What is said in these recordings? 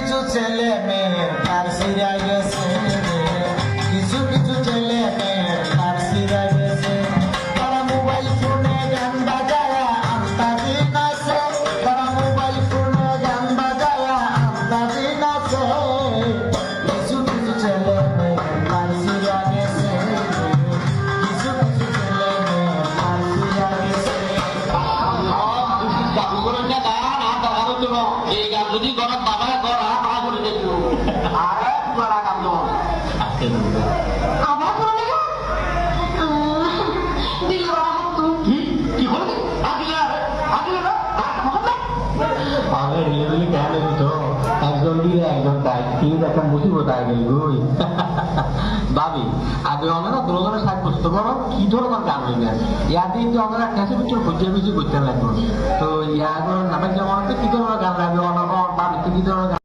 কিছু ছেলে মেয়ে তার সিরা গেছে, কিছু কিছু ছেলে মেয়ে তার সিরা গেছে। তারা মোবাইল ফোনে গান বাজায়া আন্তাজি নাচে, তারা মোবাইল ফোনে গান বাজায়া আন্তাজি নাচে। কিছু কিছু ছেলে মেয়ে তার সিরা গেছে, কিছু কিছু ছেলে মেয়ে তার সিরা গেছে। এই গান যদি ঘৰত বাবাই কৰা তা কৰি দেখো আরে পুরা কাম তো আবার করে দেখা দিল কি কি হলো আগিলা আগিলা আগে রিলেবলি কেন দিতো একজন দিয়ে একজন তাই কিন্তু একটা মুসিবত আগে গেল গই ভাবি আগে আমরা দুজনের সাথে কষ্ট করো কি ধরনের গান হই না ইয়াতে তো আমরা কাছে কিছু খুঁজে বেশি করতে লাগবো তো ইয়াগর নামে যেমন কি ধরনের গান লাগবে অনর ভাবি তো কি ধরনের গান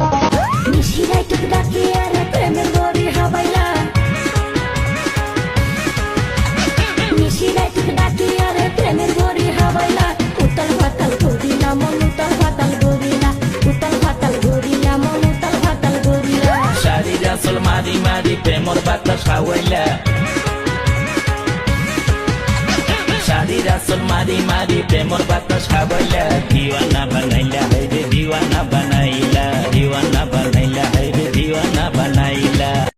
নিশিরাই টুক ডাকি আর প্রেমের গরি হাবাইলা নিশিরাই টুক ডাকি আর প্রেমের গরি হাবাইলা উতল ফাতাল গরিলা মন উতল ফাতাল গরিলা উতল ফাতাল গরিলা মন উতল ফাতাল গরিলা শাড়ি রাসল মারি মারি প্রেমর বাতাস খাওয়াইলা শাড়ি রাসল মারি মারি প্রেমর বাতাস খাওয়াইলা